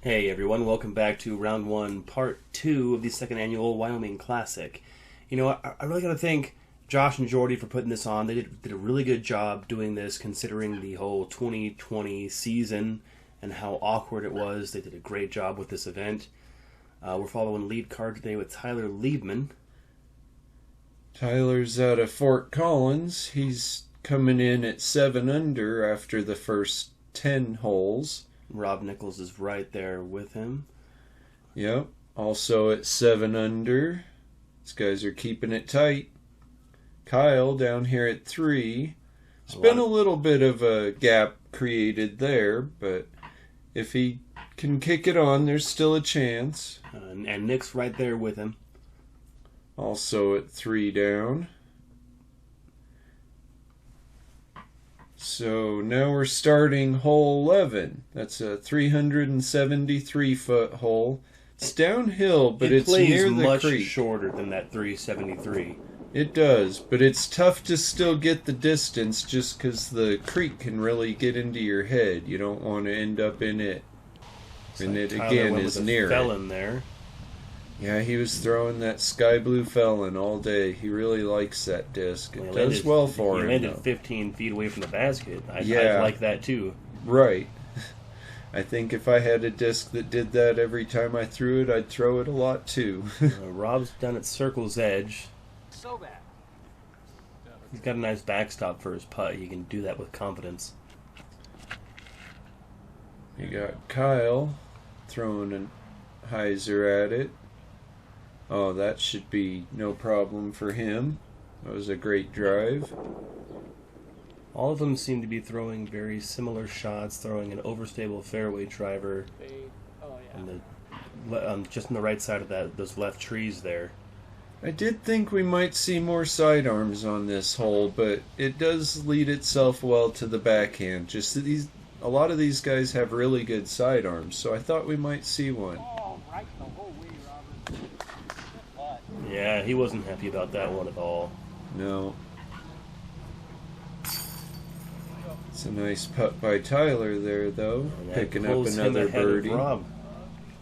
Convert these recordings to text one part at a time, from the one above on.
Hey everyone, welcome back to round one, part two of the second annual Wyoming Classic. You know, I really got to thank Josh and Jordy for putting this on. They did a really good job doing this considering the whole 2020 season and how awkward it was. They did a great job with this event. We're following lead card today with Tyler Liebman. Tyler's out of Fort Collins. He's coming in at 7 under after the first 10 holes. Rob Nichols is right there with him. Yep, also at 7 under. These guys are keeping it tight. Kyle down here at 3. There's been a little bit of a gap created there, but if he can kick it on, there's still a chance. And Nick's right there with him. Also at 3 down. So now we're starting hole 11. That's a 373-foot hole. It's downhill, but it's near the much creek. Shorter than that 373. It does, but it's tough to still get the distance just because the creek can really get into your head. You don't want to end up in it. And it again is near it. There. Yeah, he was throwing that sky blue felon all day. He really likes that disc. It does well for him. He landed 15 feet away from the basket. I like that too. Right. I think if I had a disc that did that every time I threw it, I'd throw it a lot too. Rob's done at circle's edge. So bad. He's got a nice backstop for his putt. He can do that with confidence. You got Kyle throwing a hyzer at it. Oh, that should be no problem for him. That was a great drive. All of them seem to be throwing very similar shots, throwing an overstable fairway driver. Just on the right side of those left trees there. I did think we might see more sidearms on this hole, but it does lead itself well to the backhand. Just that a lot of these guys have really good sidearms, so I thought we might see one. Yeah, he wasn't happy about that one at all. No. It's a nice putt by Tyler there, though. Picking up another birdie. Rob.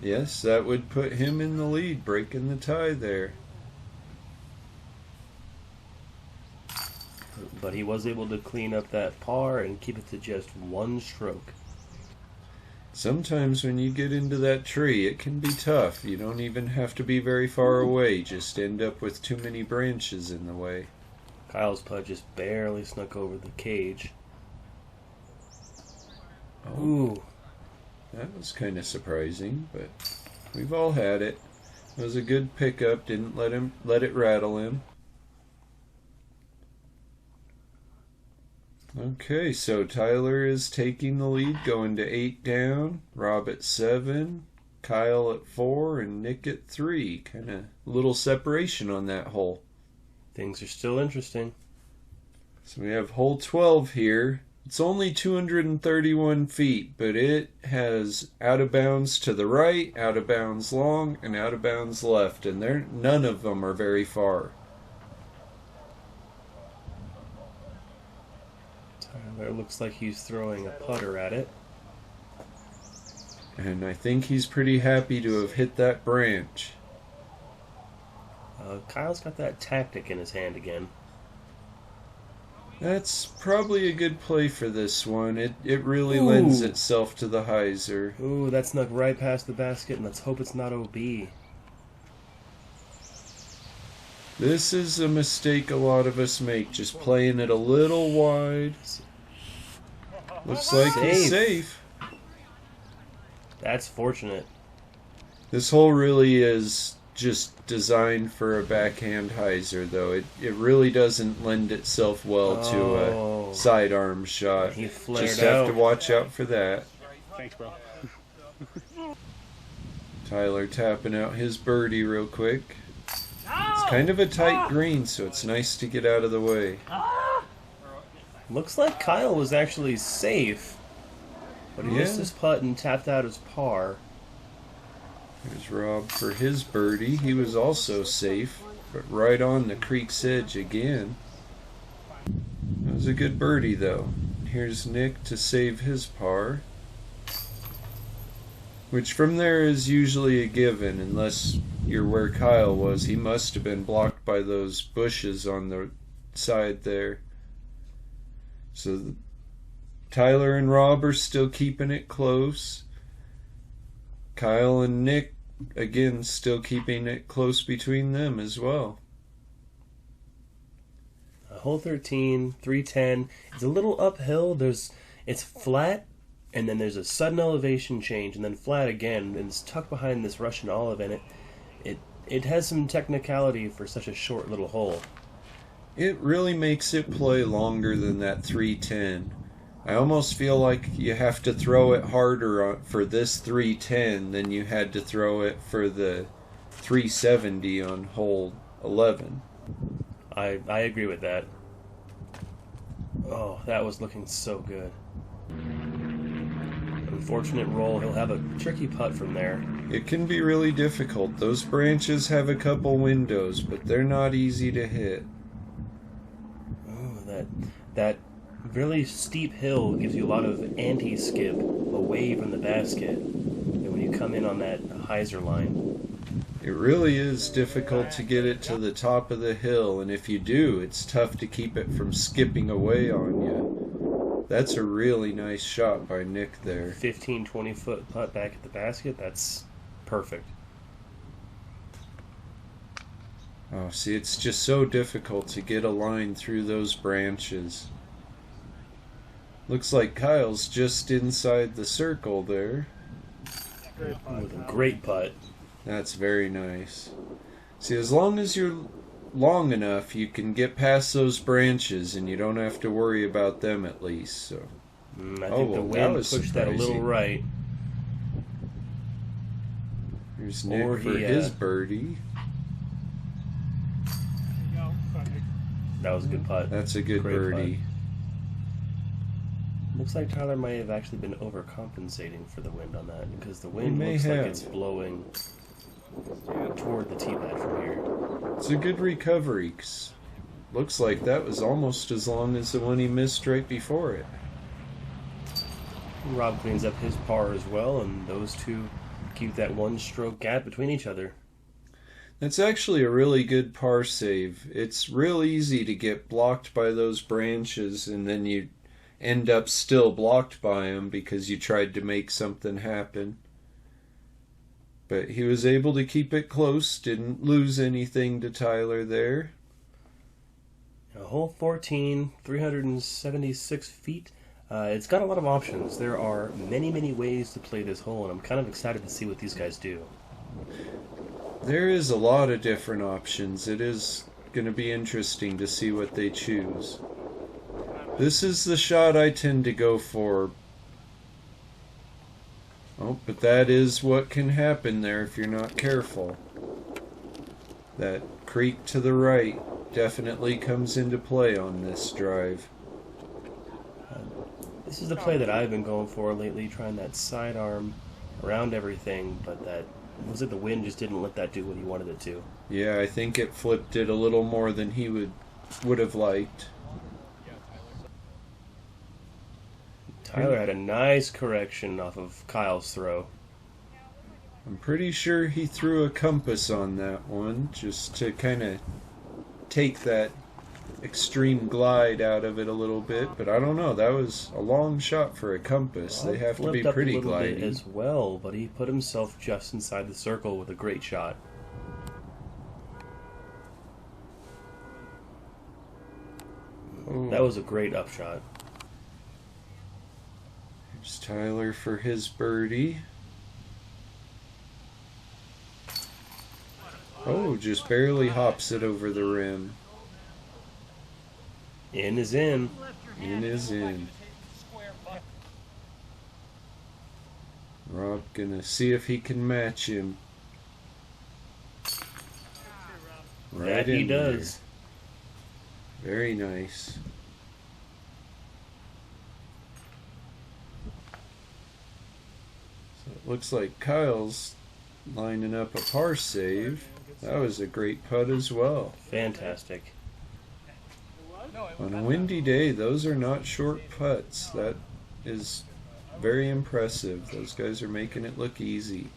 Yes, that would put him in the lead, breaking the tie there. But he was able to clean up that par and keep it to just one stroke. Sometimes when you get into that tree, it can be tough. You don't even have to be very far away. Just end up with too many branches in the way. Kyle's putt just barely snuck over the cage. Oh, ooh. That was kind of surprising, but we've all had it. It was a good pickup. Didn't let it rattle him. Okay, so Tyler is taking the lead, going to 8 down. Rob at 7, Kyle at 4, and Nick at 3. Kind of little separation on that hole. Things are still interesting. So we have hole 12 here. It's only 231 feet, but it has out of bounds to the right, out of bounds long, and out of bounds left, and none of them are very far. It looks like he's throwing a putter at it. And I think he's pretty happy to have hit that branch. Kyle's got that tactic in his hand again. That's probably a good play for this one. It really lends itself to the hyzer. Ooh, that snuck right past the basket, and let's hope it's not OB. This is a mistake a lot of us make, just playing it a little wide. Looks like he's safe. That's fortunate. This hole really is just designed for a backhand hyzer, though. It really doesn't lend itself well to a sidearm shot. He flared just have to watch out for that. Thanks, bro. Tyler tapping out his birdie real quick. It's kind of a tight green, so it's nice to get out of the way. Looks like Kyle was actually safe, but he missed his putt and tapped out his par. There's Rob for his birdie. He was also safe, but right on the creek's edge again. That was a good birdie, though. Here's Nick to save his par. Which from there is usually a given, unless you're where Kyle was. He must have been blocked by those bushes on the side there. So Tyler and Rob are still keeping it close. Kyle and Nick, again, still keeping it close between them as well. Hole 13, 310. It's a little uphill. It's flat, and then there's a sudden elevation change, and then flat again, and it's tucked behind this Russian olive, and it has some technicality for such a short little hole. It really makes it play longer than that 310. I almost feel like you have to throw it harder for this 310 than you had to throw it for the 370 on hole 11. I agree with that. Oh, that was looking so good. Unfortunate roll. He'll have a tricky putt from there. It can be really difficult. Those branches have a couple windows, but they're not easy to hit. Oh, that really steep hill gives you a lot of anti-skip away from the basket. And when you come in on that hyzer line. It really is difficult to get it to the top of the hill, and if you do, it's tough to keep it from skipping away on you. That's a really nice shot by Nick there. 15, 20-foot putt back at the basket, that's perfect. Oh, see, it's just so difficult to get a line through those branches. Looks like Kyle's just inside the circle there. With a great putt. That's very nice. See, as long as you're long enough, you can get past those branches, and you don't have to worry about them at least. So, I think the wind pushed that a little right. Here's Nick for his birdie. That was a good putt. That's a good birdie. Putt. Looks like Tyler may have actually been overcompensating for the wind on that, because the wind looks like it's blowing toward the tee pad from here. It's a good recovery. 'Cause looks like that was almost as long as the one he missed right before it. Rob cleans up his par as well, and those two keep that one-stroke gap between each other. That's actually a really good par save. It's real easy to get blocked by those branches, and then you end up still blocked by them because you tried to make something happen. But he was able to keep it close, didn't lose anything to Tyler there. Hole 14, 376 feet. It's got a lot of options. There are many, many ways to play this hole, and I'm kind of excited to see what these guys do. There is a lot of different options. It is going to be interesting to see what they choose. This is the shot I tend to go for. Oh, but that is what can happen there if you're not careful. That creek to the right definitely comes into play on this drive. This is the play that I've been going for lately, trying that sidearm around everything, but that was it. The wind just didn't let that do what he wanted it to. Yeah, I think it flipped it a little more than he would have liked. Tyler had a nice correction off of Kyle's throw. I'm pretty sure he threw a compass on that one, just to kind of take that extreme glide out of it a little bit, but I don't know. That was a long shot for a compass. They have to be pretty glidey as well, but he put himself just inside the circle with a great shot. Oh. That was a great upshot. Here's Tyler for his birdie. Oh, just barely hops it over the rim. In is in. In is in. Rob gonna see if he can match him. Right that he there. does. Very nice. So it looks like Kyle's lining up a par save. That was a great putt as well. Fantastic. On a windy day, those are not short putts. That is Very impressive. Those guys are making it look easy.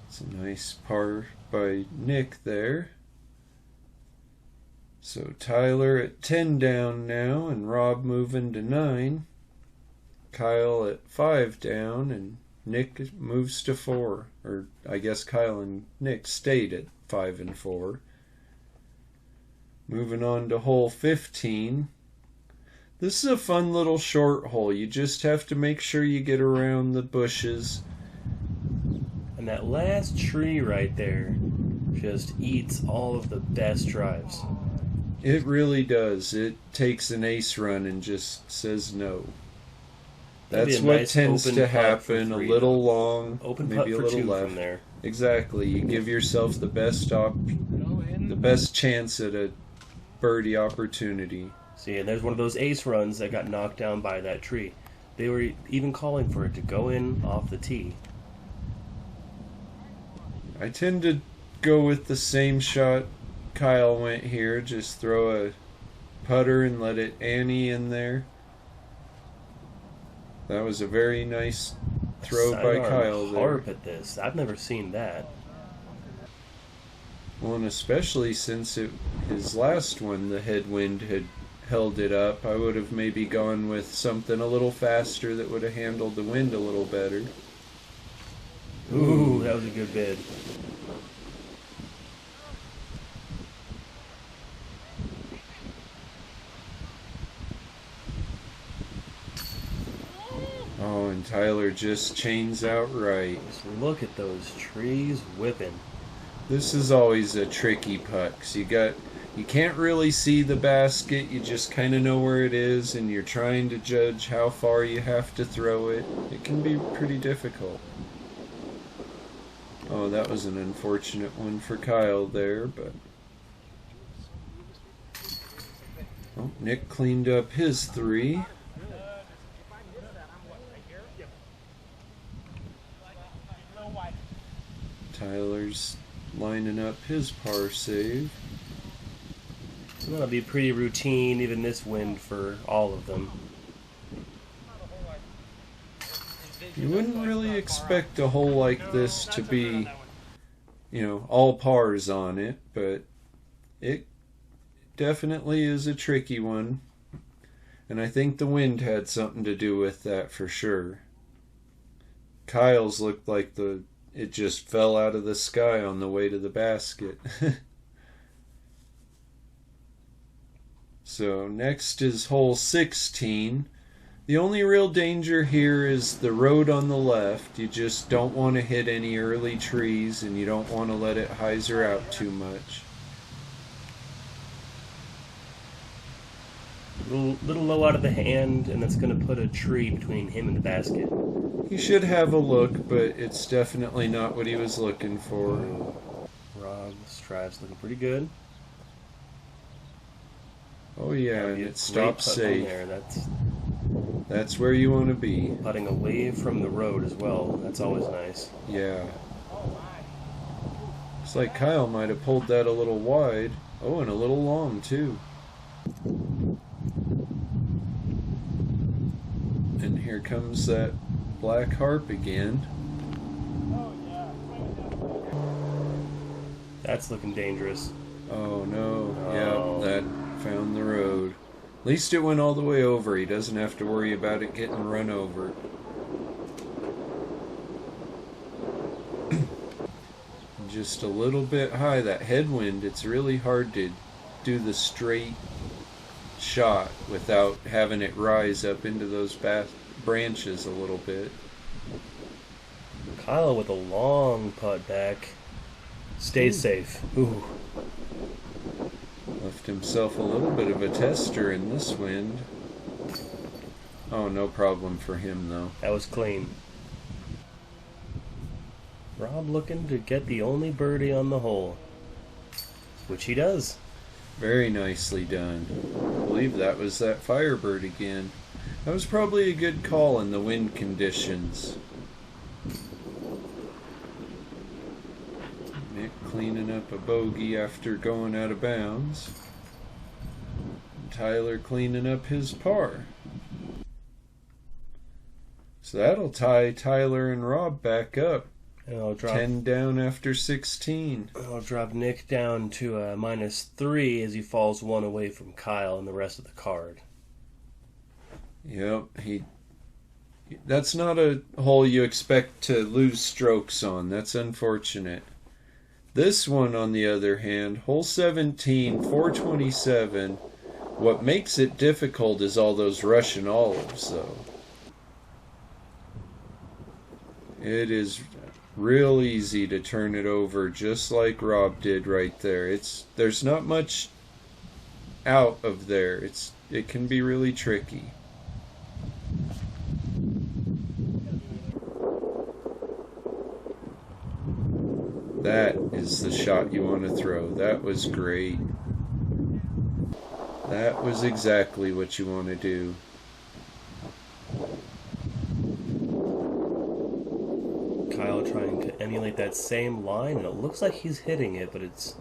It's a nice par by Nick there. So Tyler at 10 down now, and Rob moving to 9. Kyle at 5 down, and Nick moves to 4. Or I guess Kyle and Nick stayed at 5 and 4. Moving on to hole 15. This is a fun little short hole. You just have to make sure you get around the bushes. And that last tree right there just eats all of the best drives. It really does. It takes an ace run and just says no. That's what nice tends to happen. A little long, open maybe putt a for little 2 left. from there. Exactly. You give yourself the best chance at a birdie opportunity. See, and there's one of those ace runs that got knocked down by that tree. They were even calling for it to go in off the tee. I tend to go with the same shot Kyle went here. Just throw a putter and let it ante in there. That was a very nice throw by Sidearm Kyle there. harp at this. I've never seen that. Well, and especially since his last one, the headwind had held it up. I would have maybe gone with something a little faster that would have handled the wind a little better. Ooh, that was a good bid. Oh, and Tyler just chains out right. Just look at those trees whipping. This is always a tricky putt, 'cause you can't really see the basket. You just kind of know where it is, and you're trying to judge how far you have to throw it. It can be pretty difficult. Oh, that was an unfortunate one for Kyle there, but oh, Nick cleaned up his 3. Tyler's lining up his par save. So that'll be pretty routine, even this wind, for all of them. You wouldn't really expect a hole like this to be, all pars on it, but it definitely is a tricky one. And I think the wind had something to do with that for sure. Kyle's looked like it just fell out of the sky on the way to the basket. So next is hole 16. The only real danger here is the road on the left. You just don't want to hit any early trees, and you don't want to let it hyzer out too much. Little low out of the hand, and that's going to put a tree between him and the basket. He should have a look, but it's definitely not what he was looking for. Rob's drive's looking pretty good. Oh yeah, and it stops safe. There. That's where you want to be. Putting away from the road as well. That's always nice. Yeah. It's like Kyle might have pulled that a little wide. Oh, and a little long too. And here comes that black harp again. That's looking dangerous. Oh no. Oh. Yeah, that found the road. At least it went all the way over. He doesn't have to worry about it getting run over. Just a little bit high. That headwind, it's really hard to do the straight shot without having it rise up into those branches a little bit. Kyle with a long putt back. Stays safe. Ooh. Left himself a little bit of a tester in this wind. Oh, no problem for him though. That was clean. Rob looking to get the only birdie on the hole. Which he does. Very nicely done. I believe that was that Firebird again. That was probably a good call in the wind conditions. Nick cleaning up a bogey after going out of bounds. Tyler cleaning up his par. So that'll tie Tyler and Rob back up. And I'll drop 10 down after 16. I'll drop Nick down to -3 as he falls one away from Kyle and the rest of the card. Yep, that's not a hole you expect to lose strokes on. That's unfortunate. This one, on the other hand, hole 17, 427. What makes it difficult is all those Russian olives, though. It is real easy to turn it over, just like Rob did right there. There's not much out of there. It can be really tricky. That is the shot you want to throw. That was great. That was exactly what you want to do. Kyle trying to emulate that same line, and it looks like he's hitting it, but it's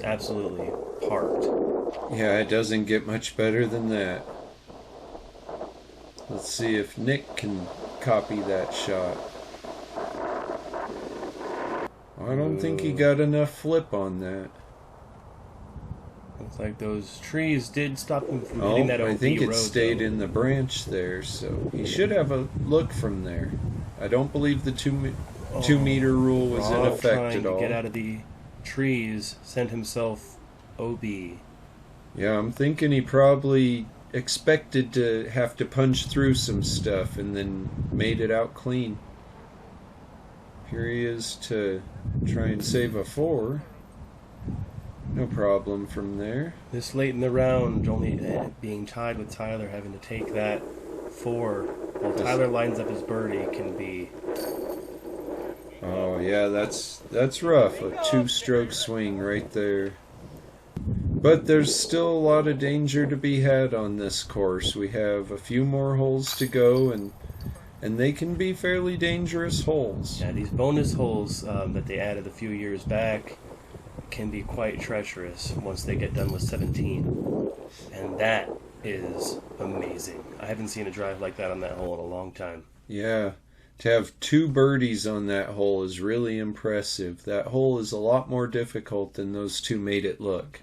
absolutely parked. Yeah, it doesn't get much better than that. Let's see if Nick can copy that shot. I don't think he got enough flip on that. Looks like those trees did stop him from hitting that OB road. I think it stayed in the branch there, so he should have a look from there. I don't believe the 2 meter rule was in effect at all. Trying to get out of the trees, sent himself OB. Yeah, I'm thinking he probably expected to have to punch through some stuff and then made it out clean. Here he is to try and save a 4. No problem from there. This late in the round, only being tied with Tyler, having to take that 4 while Tyler lines up his birdie can be. Oh yeah, that's rough. A 2-stroke swing right there. But there's still a lot of danger to be had on this course. We have a few more holes to go, and they can be fairly dangerous holes. Yeah, these bonus holes that they added a few years back can be quite treacherous once they get done with 17. And that is amazing. I haven't seen a drive like that on that hole in a long time. Yeah, to have 2 birdies on that hole is really impressive. That hole is a lot more difficult than those 2 made it look.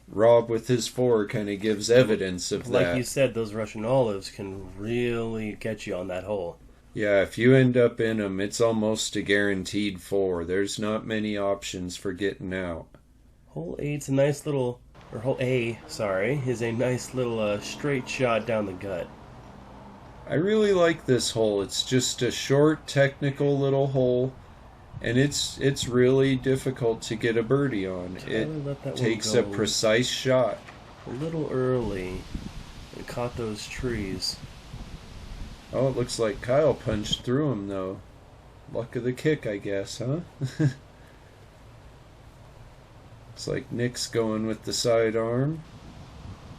Rob with his 4 kind of gives evidence of that. Like you said, those Russian olives can really get you on that hole. Yeah, if you end up in them, it's almost a guaranteed 4. There's not many options for getting out. Hole 8's a nice little, or hole A, sorry, is a nice little straight shot down the gut. I really like this hole. It's just a short, technical little hole, and it's really difficult to get a birdie on. It takes a precise shot. A little early. It caught those trees. Oh, it looks like Kyle punched through him, though. Luck of the kick, I guess, huh? Looks like Nick's going with the sidearm.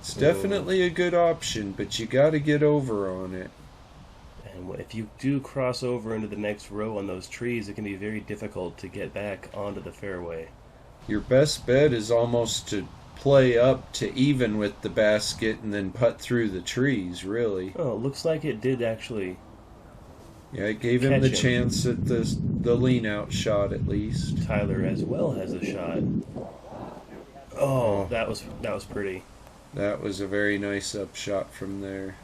It's definitely a good option, but you got to get over on it. And if you do cross over into the next row on those trees, it can be very difficult to get back onto the fairway. Your best bet is almost to play up to even with the basket and then putt through the trees, really. Oh, it looks like it did actually. Yeah, it gave him the chance at the lean-out shot at least. Tyler as well has a shot. Oh, that was pretty. That was a very nice upshot from there.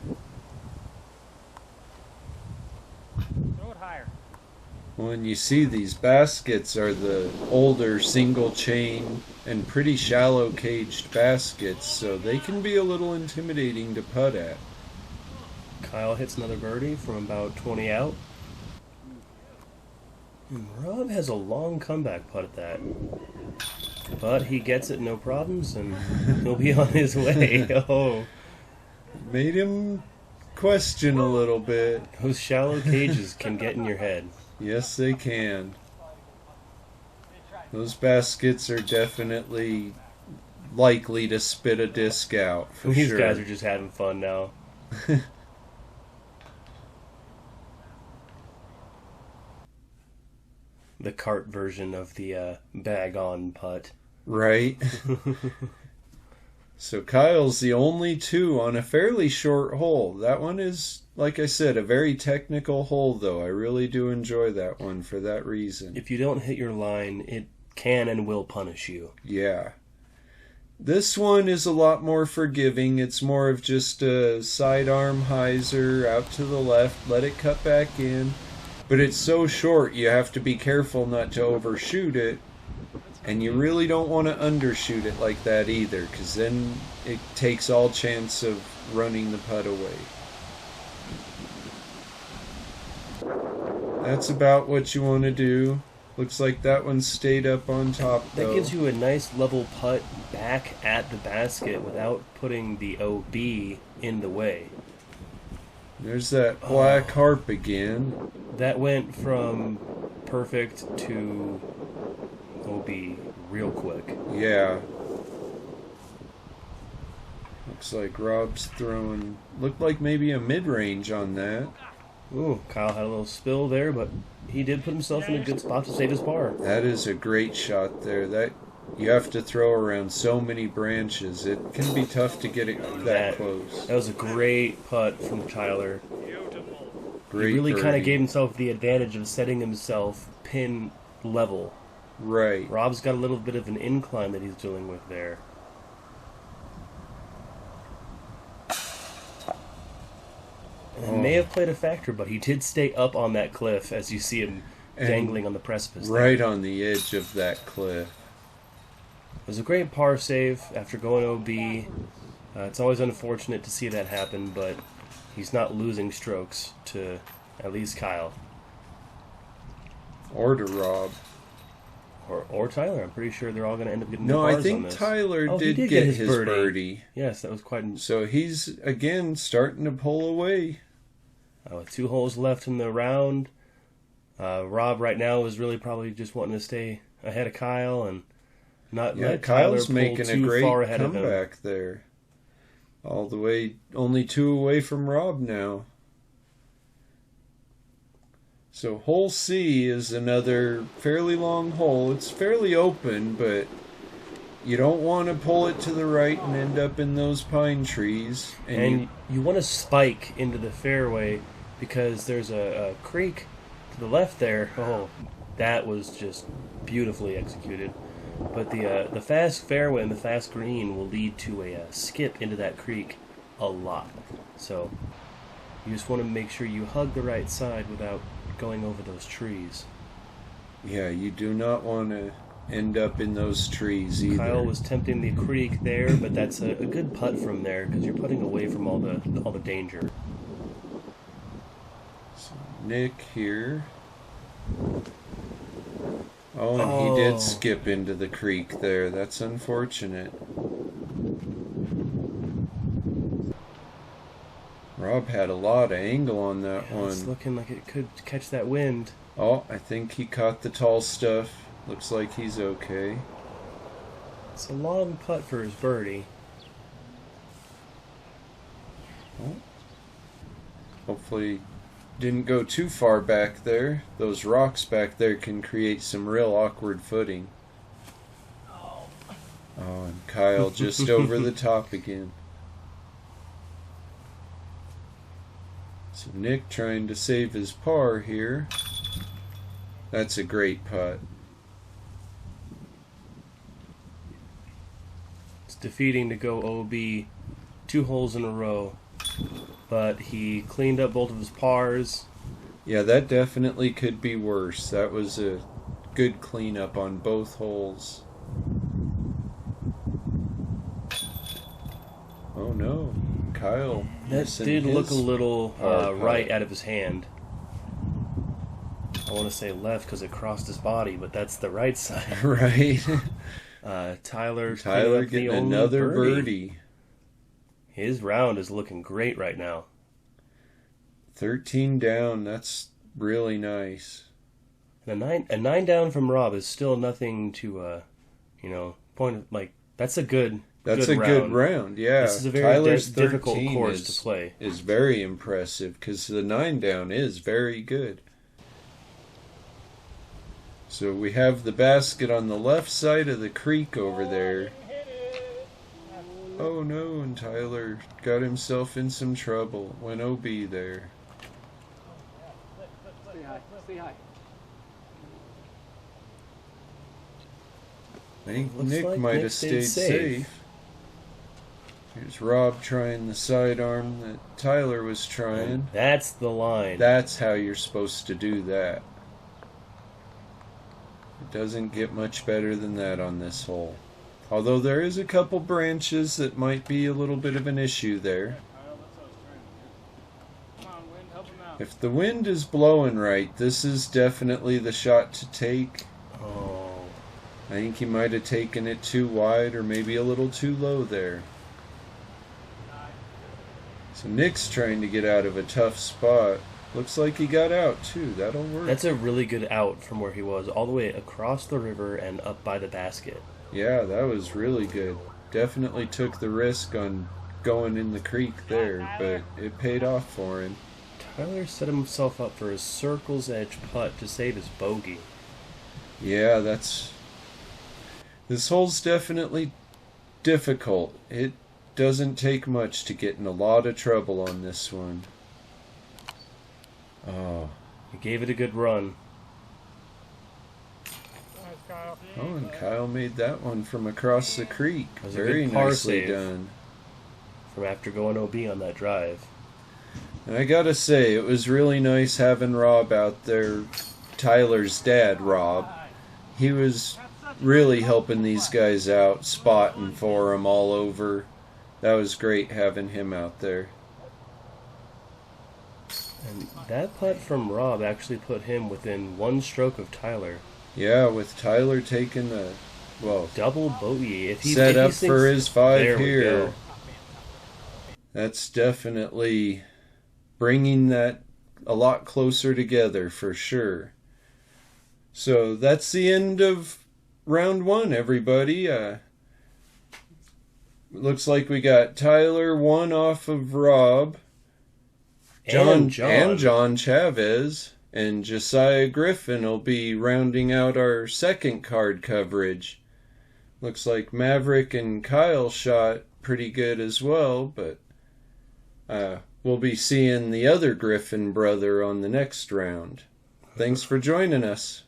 Throw it higher. When you see these baskets are the older single chain and pretty shallow caged baskets, so they can be a little intimidating to putt at. Kyle hits another birdie from about 20 out. And Rob has a long comeback putt at that. But he gets it no problems, and he'll be on his way. Oh, Made him question a little bit. those shallow cages can get in your head. Yes, they can. Those baskets are definitely likely to spit a disc out, for These sure. guys are just having fun now. The cart version of the bag-on putt. Right? So Kyle's the only 2 on a fairly short hole. That one is, like I said, a very technical hole, though. I really do enjoy that one for that reason. If you don't hit your line, it can and will punish you. Yeah. This one is a lot more forgiving. It's more of just a sidearm hyzer out to the left, let it cut back in. But it's so short, you have to be careful not to overshoot it. And you really don't want to undershoot it like that either, because then it takes all chance of running the putt away. That's about what you want to do. Looks like that one stayed up on top, though. That gives you a nice level putt back at the basket without putting the OB in the way. There's that black harp again. That went from perfect to OB real quick. Yeah. Looks like Rob's throwing... Looked like maybe a mid-range on that. Ooh, Kyle had a little spill there, but he did put himself in a good spot to save his par. That is a great shot there. That you have to throw around so many branches. It can be tough to get it that close. That was a great putt from Tyler. Great he really kind birdie. of gave himself the advantage of setting himself pin level. Right. Rob's got a little bit of an incline that he's dealing with there. And it may have played a factor, but he did stay up on that cliff as you see him dangling on the precipice. Right on the edge of that cliff. It was a great par save after going OB. It's always unfortunate to see that happen, but he's not losing strokes to at least Kyle. Or to Rob. Or Tyler. I'm pretty sure they're all going to end up getting No, the bars I think on this. Tyler He did get his birdie. Yes, that was quite... So he's, again, starting to pull away. With 2 holes left in the round, Rob right now is really probably just wanting to stay ahead of Kyle and not let Kyle's Tyler making pull a too great far ahead of him. comeback there. All the way, only 2 away from Rob now. So hole C is another fairly long hole. It's fairly open, but you don't want to pull it to the right and end up in those pine trees. And you want to spike into the fairway because there's a creek to the left there. Oh, that was just beautifully executed. But the fast fairway and the fast green will lead to a skip into that creek a lot. So you just want to make sure you hug the right side without going over those trees. Yeah, you do not want to end up in those trees either. Kyle was tempting the creek there, but that's a good putt from there because you're putting away from all the danger. So Nick here. Oh, and he did skip into the creek there. That's unfortunate. Rob had a lot of angle on that one. It's looking like it could catch that wind. Oh, I think he caught the tall stuff. Looks like he's okay. It's a long putt for his birdie. Oh. Hopefully didn't go too far back there. Those rocks back there can create some real awkward footing. Oh, and Kyle just over the top again. So Nick trying to save his par here. That's a great putt. It's defeating to go OB 2 holes in a row. But he cleaned up both of his pars. Yeah, that definitely could be worse. That was a good cleanup on both holes. Oh no, Kyle. That did look a little right out of his hand. I want to say left because it crossed his body, but that's the right side. Right. Tyler getting another birdie. His round is looking great right now. 13 down, that's really nice. And a nine down from Rob is still nothing to, point. Like that's a good. Good round. Yeah. This is a very Tyler's difficult course to play. Is very impressive because the 9 down is very good. So we have the basket on the left side of the creek over there. Oh no, and Tyler got himself in some trouble. Went OB there. Stay high. Stay high. I think Looks Nick like might Nick have stayed stayed safe. Here's Rob trying the sidearm that Tyler was trying. And that's the line. That's how you're supposed to do that. It doesn't get much better than that on this hole. Although there is a couple branches that might be a little bit of an issue there. Come on, wind, help him out. If the wind is blowing right, this is definitely the shot to take. Oh, I think he might have taken it too wide or maybe a little too low there. So Nick's trying to get out of a tough spot. Looks like he got out too. That'll work. that's a really good out from where he was, all the way across the river and up by the basket. Yeah, that was really good. Definitely took the risk on going in the creek there, but it paid off for him. Tyler set himself up for a circle's edge putt to save his bogey. Yeah, this hole's definitely difficult. It doesn't take much to get in a lot of trouble on this one. Oh. He gave it a good run. Nice, Kyle. Oh, and Kyle made that one from across the creek. That was a Very good par nicely save. done. From after going OB on that drive. And I gotta say, it was really nice having Rob out there. Tyler's dad, Rob. He was really helping these guys out, spotting for them all over. That was great having him out there. And that putt from Rob actually put him within one stroke of Tyler. Yeah, with Tyler taking the, Double bogey. If he set if he up sinks- for his 5 there we here. go. That's definitely bringing that a lot closer together for sure. So that's the end of round 1, everybody. Looks like we got Tyler 1 off of Rob, And John Chavez, and Josiah Griffin will be rounding out our second card coverage. Looks like Maverick and Kyle shot pretty good as well, but we'll be seeing the other Griffin brother on the next round. Thanks for joining us.